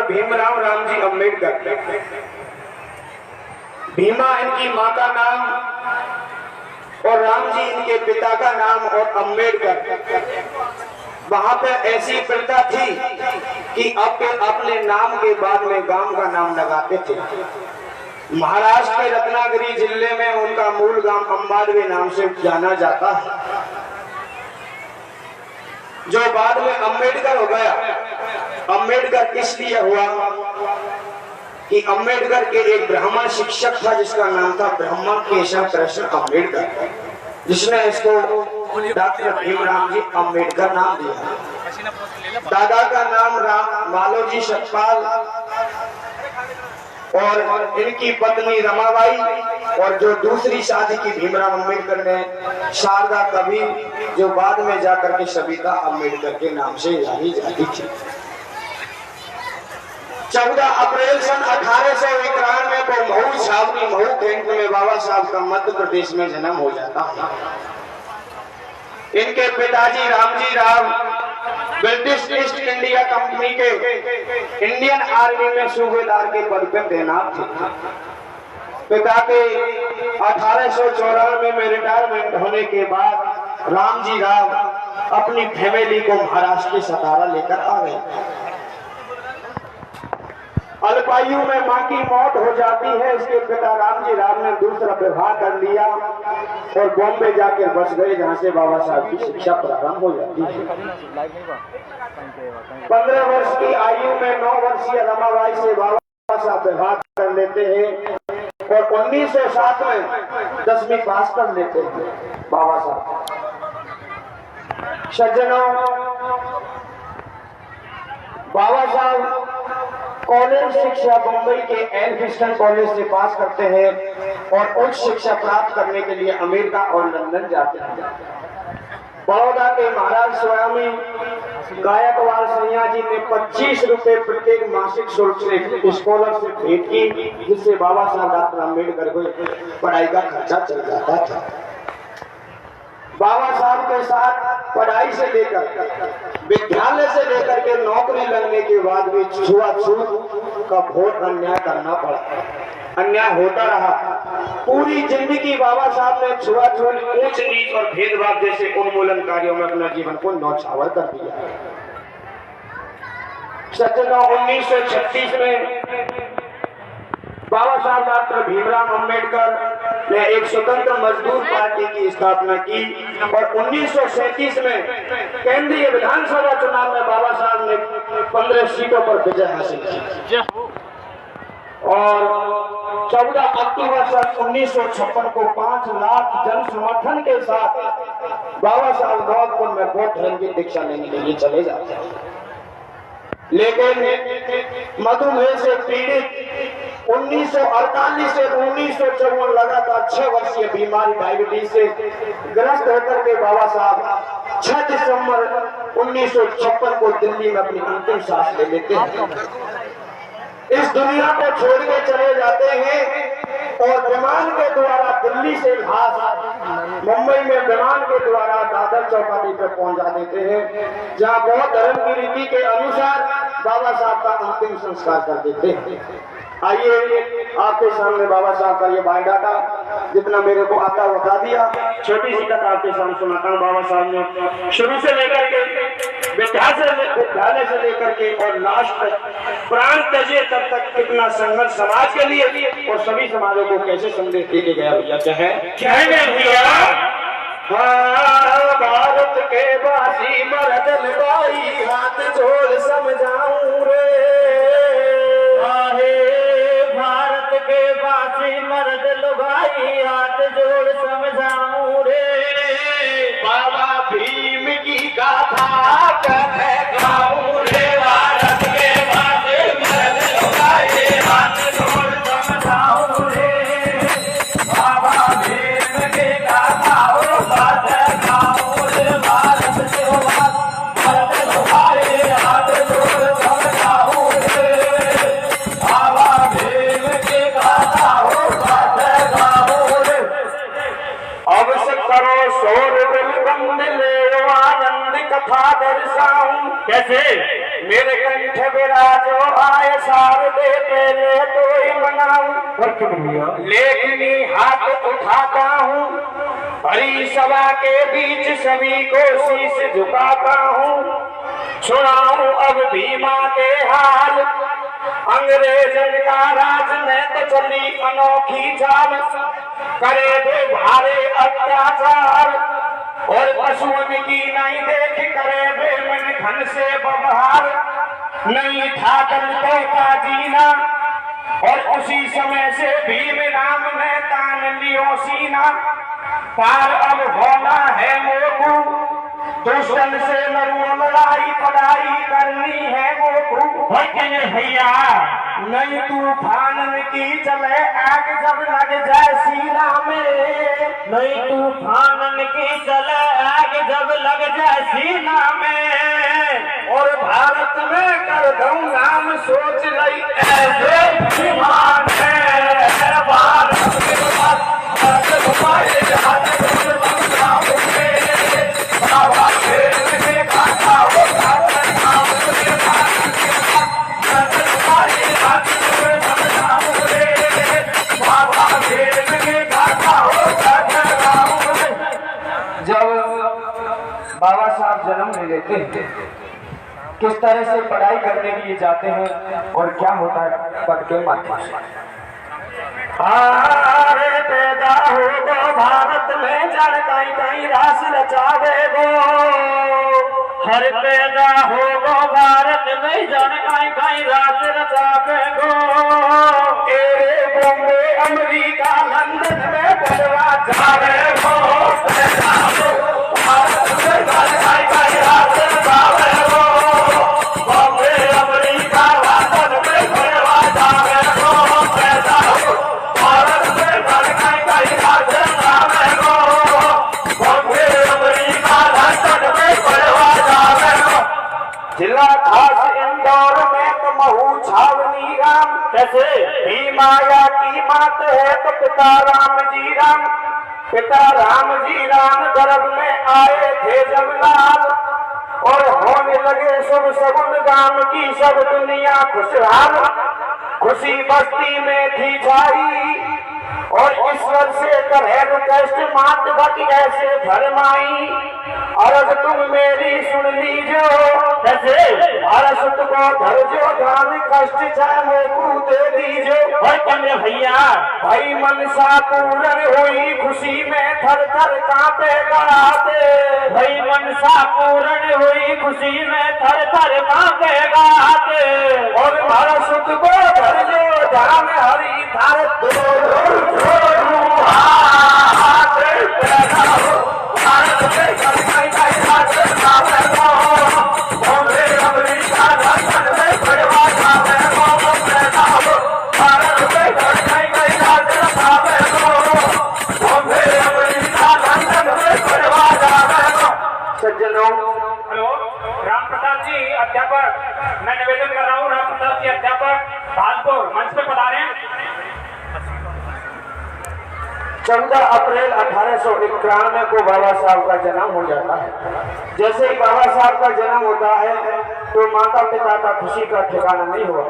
Doctor Bhimrao Ramji Ambedkar. Bhima इनकी मां का नाम और राम जी इनके पिता का नाम और अम्बेडकर। वहां पे ऐसी प्रथा थी कि अपने नाम के बाद में गांव का नाम लगाते थे। महाराष्ट्र के रत्नागिरी जिले में उनका मूल गांव अंबाडवे नाम से जाना जाता है, जो बाद में अम्बेडकर हो गया। अम्बेडकर इसलिए हुआ कि अम्बेडकर के एक ब्राह्मण शिक्षक था जिसका नाम था ब्रह्मा केशव कृष्ण अम्बेडकर, जिसने इसको डॉक्टर भीमराव जी अम्बेडकर नाम दिया। दादा का नाम मालोजी सतपाल और इनकी पत्नी रमाबाई, और जो दूसरी शादी की भीमराव अम्बेडकर ने शारदा कवि, जो बाद में जाकर के सविता अम्बेडकर के नाम से जानी जाती थी। 14 अप्रैल सन 1891 को महू छावनी महू कैंट में बाबा साहब का मध्य प्रदेश में जन्म हो जाता है। इनके पिताजी Ramji Rao British east India company के इंडियन आर्मी में सूबेदार के पद पर तैनात थे। पिता के 1894 में रिटायरमेंट होने के बाद रामजी राव अपनी फैमिली को महाराष्ट्र के सतारा लेकर आ गए। अल्पायु में मां की मौत हो जाती है। इसके पिता रामजी राव ने दूसरा विवाह कर लिया और बॉम्बे जाकर बस गए, जहां से बाबा साहब की शिक्षा प्रारंभ हो जाती है। 15 वर्ष की आयु में 9 वर्षीय रमाबाई से बाबा साहब विवाह कर लेते हैं और 1907 में 10वीं पास कर लेते हैं बाबा साहब। सज्जनों, बाबा साहब कॉलेज शिक्षा मुंबई के एल्फिस्टन कॉलेज से पास करते हैं और उच्च शिक्षा प्राप्त करने के लिए अमेरिका और लंदन जाते हैं। बड़ौदा के महाराज स्वामी गायकवाड़ सिंह जी ने 25 रुपए प्रत्येक मासिक शुल्क से स्कॉलरशिप भेंट की, जिससे बाबा साहब डॉक्टर अम्बेडकर को पढ़ाई का खर्चा चल जाता था। बाबा साहब के साथ पढ़ाई से लेकर विद्यालय से लेकर के नौकरी लगने के बाद भी छुआछूत का घोर अन्याय करना पड़ा, अन्याय होता रहा। पूरी जिंदगी बाबा साहब ने छुआछूत, ऊंच नीच और भेदभाव जैसे उन्मूलन कार्यों में अपना जीवन को न्यौछावर कर दिया। सज्जनों, 1936 में बाबा साहब डॉक्टर भीमराव अम्बेडकर ने एक स्वतंत्र मजदूर पार्टी की स्थापना की और 1937 में केंद्रीय विधानसभा चुनाव में बाबा साहब ने 15 सीटों पर विजय हासिल की और 14 अक्टूबर सन 1956 को 5 लाख जन समर्थन के साथ बाबा साहब गोरखपुर में बौद्ध धर्म की दीक्षा लेने के लिए चले जाते हैं। लेकिन मधुमेह से पीड़ित 1948 से 1954 लगातार 6 वर्षीय बीमारी डायबिटीज से ग्रस्त होकर के बाबा साहब 6 दिसंबर 1956 को दिल्ली में अपनी अंतिम सांस ले लेते हैं। इस दुनिया को छोड़ के चले जाते हैं और विमान के द्वारा दिल्ली से मुंबई में विमान के द्वारा दादर चौपाटी पर पहुंचा देते हैं, जहां बौद्ध धर्म की रीति के अनुसार बाबा साहब का अंतिम संस्कार कर देते हैं। आइए आपके सामने बाबा साहब का ये बायोडाटा जितना मेरे को आता बता दिया, छोटी सी कथा आपके सामने सुनाता हूँ। बाबा साहब ने शुरू से लेकर के विद्यालय से लेकर के और लास्ट प्राण त्यजे तब तक कितना संघर्ष समाज के लिए और सभी समाजों को कैसे संदेश दे गया भैया। क्या भारत के वासी मर्द लड़ाई हाथ जोड़ समझाऊं रे, भारत के वासी मर्द लुगाई हाथ जोड़ समझाऊं रे, बाबा भीम की गाथा कहते गाऊं रे, भारत के वासी मर्द लुगाई हाथ जोड़ समझाऊं रे, बाबा भीम की गाथा कहते गाऊं रे, भारत के मर्द लुगाई हाथ जोड़ समझाऊं रे, बाबा भीम की गाथा कहते गाऊं रे। अब से करो शोर दिल बंद ले आनंद कथा दर्शाऊं, ले तो ही मनाऊं, लेकिन हाथ उठाता हूँ, भरी सभा के बीच सभी को शीश झुकाता हूँ। सुनाऊं अब भीमा के हाल, अंग्रेजन का राज में तो चली अनोखी चाल, करे दे भारे अत्याचार, और पशुओं की नहीं देख करे बे मन घन से बबहार। नहीं था दलितों का जीना, और उसी समय से भीम राम ने तान लियो सीना। पार अब होना है मोकू, दुश्मन से लड़ो लड़ाई, पढ़ाई करनी है मोकू। भैया नहीं तूफान की चले आग जब लग जाए सीना में, नहीं तूफान की चले आग जब लग जाए सीना में, और भारत में कर दूं नाम सोच रही ऐसे विमान है भारत के पास। बाबा साहब जन्म ले लेते हैं, किस तरह से पढ़ाई करने के लिए जाते हैं और क्या होता है पद के माध्यम से। अरे पैदा हो गो भारत में जड़ कहीं कहीं रास रचावे गो, हर पैदा हो गो भारत में जड़ कहीं कहीं रास रचावे गो। एरे बॉम्बे अमेरिका लंदन में बड़वा जावे गो, पैदा हो भारत में जड़ कहीं कहीं रास रचावे गो, बॉम्बे अमेरिका लंदन में बड़वा जावे गो, पैदा हो भारत में जड़ कहीं कहीं रास रचावे गो, बॉम्बे अमेरिका लंदन में बड़वा जावे गो। जिला खास इंदौर में तो महू छावनी राम, कैसे भीमाया की मात है तो पिता राम जी राम। पिता राम जी राम गर्भ में आए थे जब लाल, और होने लगे शुभ सगुन गांव की सब दुनिया खुशहाल। खुशी बस्ती में थी छाई, और ईश्वर से करे कष्ट मात भक्त ऐसे फरमाई। अरज तुम मेरी सुन लीजो, कैसे भारत को धरजो धान कष्ट चाहे मोकू दे दीजो। भैया भाई मनसा पूर्ण हुई खुशी में थर थर कांपे गाते, भाई मनसा पूर्ण हुई खुशी में थर थर कांपे गाते। और भारत को धरजो धान हरी धार सज्जनों। हेलो, राम प्रसाद जी अध्यापक, मैं निवेदन कर रहा हूँ। राम प्रसाद जी अध्यापक भागपुर मंच पे पधारे। 14 अप्रैल 1891 को बाबा साहब का जन्म हो जाता है। जैसे ही बाबा साहब का जन्म होता है तो माता पिता का खुशी का ठिकाना नहीं हुआ।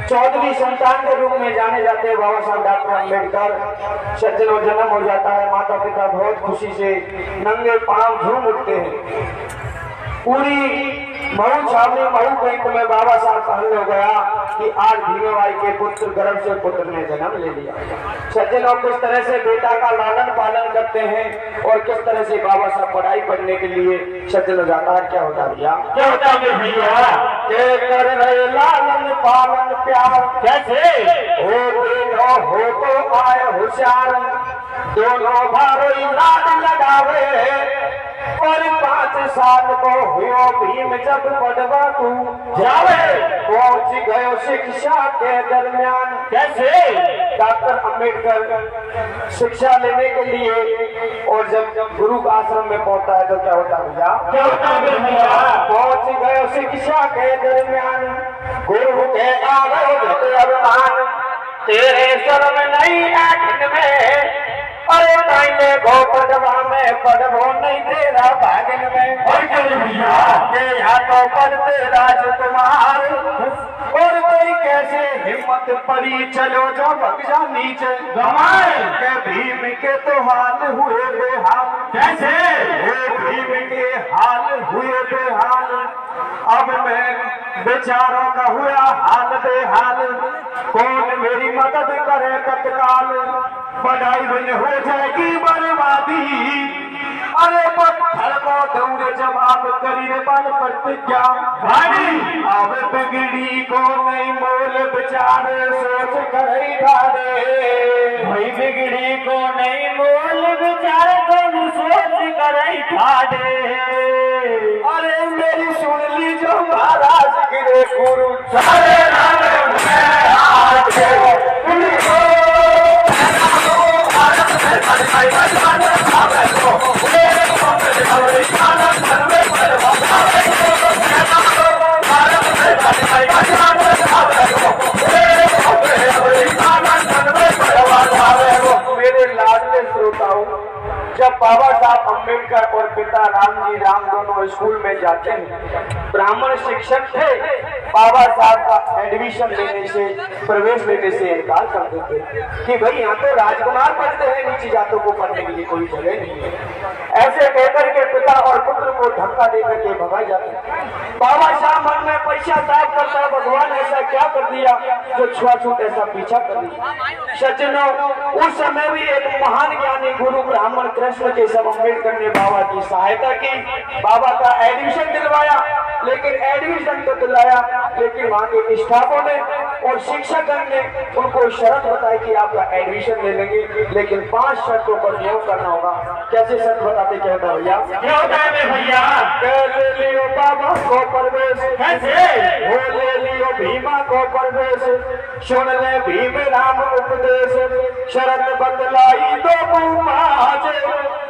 14वीं संतान के रूप में जाने जाते हैं बाबा साहब डॉक्टर अम्बेडकर। सज्जनों, जन्म हो जाता है, माता पिता बहुत खुशी से नंगे पांव झूम उठते हैं। पूरी महू छावनी महू बैंक में बाबा साहब का हल हो गया कि आज भीमाबाई के पुत्र गर्भ से पुत्र ने जन्म ले लिया। सज्जनों, किस तरह से बेटा का लालन पालन करते हैं और किस तरह से बाबा साहब पढ़ाई पढ़ने के लिए सज्जनों जाता है। क्या होता भैया, क्या होता है भैया? कर रहे लालन पालन प्यार, कैसे हो तो आए होशियार, दोनों भाई लाड लगावे। और 5 साल को हुआ भीम जब पढ़वा तू जावे, पहुंच गयो शिक्षा के दरमियान। कैसे डॉक्टर अम्बेडकर शिक्षा लेने के लिए और जब गुरु का आश्रम में पहुंचता है तो क्या होता भैया? क्या होता है भैया? पहुंच गयो शिक्षा के दरमियान, गुरु के आगे अभिमान, तेरे शर्म नहीं आखिर में। अरे नहीं गो पदवा में पदवो नहीं तेरा भागन में। के हाथों पर तेरा राजकुमार, और कोई के कैसे हिम्मत पड़ी चलो जो बगजा नीचे के भीम के तो हाल हुए बेहाल। कैसे भीम के हाल हुए बेहाल, अब मैं बेचारों का हुआ हाल बेहाल। कौन मेरी मदद करे तत्काल, बढ़ाई बन हो जाएगी बर्बादी। अरे पत्थर को दौड़े जवाब करी रे बल प्रतिज्ञा भाई। अब बिगड़ी को नहीं मोल बेचारे सोच कर ही ढाले। भाई बिगड़ी को नहीं मोल विचार को सोच कर ही ठाडे। अरे मेरी सुन ली जो महाराज गिरे गुरु सारे नाम में हाथ उनको मेरे लाडले श्रोताओं, जब बाबा साहब अम्बेडकर और पिता रामजी राम दोनों स्कूल में जाते हैं, ब्राह्मण शिक्षक थे, बाबा साहब का एडमिशन लेने से, प्रवेश लेने से इनकार कर देते कि भाई यहाँ तो राजकुमार पढ़ते हैं, नीचे जातों को पढ़ने के लिए कोई जगह नहीं है। ऐसे कहकर के पिता और पुत्र को धक्का देकर के भगा जाते। बाबा साहब मन में पैसा साफ करता, भगवान ऐसा क्या कर दिया जो छुआछूत ऐसा पीछा कर दिया। सज्जनों, उस समय भी एक महान ज्ञानी गुरु ब्राह्मण कृष्ण के सब अम्बेडकर ने बाबा की सहायता की, बाबा का एडमिशन दिलवाया। लेकिन एडमिशन तो दिलाया, लेकिन वहाँ के स्टाफों ने और शिक्षकगण ने उनको शर्त बताई कि आपका एडमिशन ले लेंगे, लेकिन 5 शर्तों पर नियोग करना होगा। कैसे शर्त बताते कहता भैया भैया ले लियो बाबा को प्रवेश, कैसे वो ले लियो भीमा को प्रवेश, सुन ले भीम राम उपदेश, शरत बतलाई तो मुझे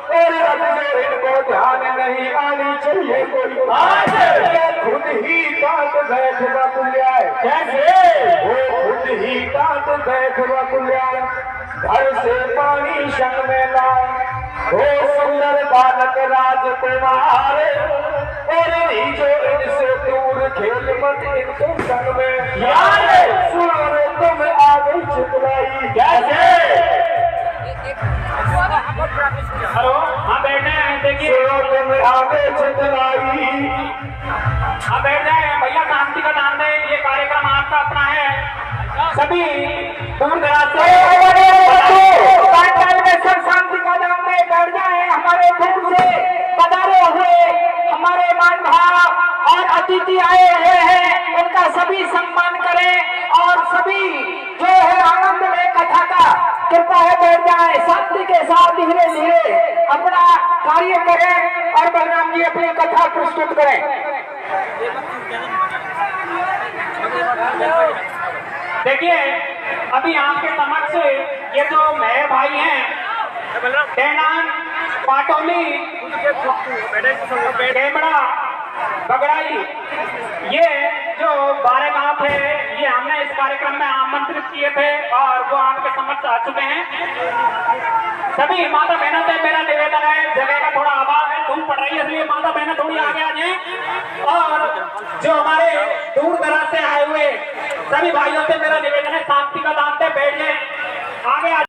और अपने इनको ध्यान नहीं आनी चाहिए कोई खुद ही काट बैठ बकुलियाए। कैसे वो खुद ही काट बैठ बकुलियाए, घर से पानी संग में लाए, वो सुंदर बालक राजकुमार, और जो इनसे दूर खेल मत इनके संग में यार। सुनो रे तुम आ गई चितलाई। कैसे हेलो हाँ बैठे हैं, देखिए सुनो तुम आ गई चितलाई। हाँ बैठ जाए भैया, शांति का नाम है, ये कार्यक्रम आपका अपना है। सभी दूर दराज से सब शांति का नाम में बैठ जाए। हमारे दूर से पधारे हुए हमारे मान भाव और अतिथि आए हुए हैं, उनका सभी सम्मान करें और सभी जो है आनंद ले कथा का। कृपया है बैठ जाए, शांति के साथ धीरे धीरे अपना कार्य करें और बलराम जी अपनी कथा प्रस्तुत करें। देखिए अभी आपके समक्ष ये जो मेरे भाई हैं टेनान, पाटोली, केमड़ा, बगड़ाई, ये जो 12 गांव थे, ये हमने इस कार्यक्रम में आमंत्रित किए थे और वो आपके समक्ष आ चुके हैं। सभी माता बहनों से मेरा निवेदन है, जगह का थोड़ा अभाव है, धूप पड़ रही है, इसलिए माता बहनें थोड़ी आगे आ जाएं। और जो हमारे दूर दराज से आए हुए सभी भाइयों से मेरा निवेदन है, शांति का दाम से बैठ जाए, आगे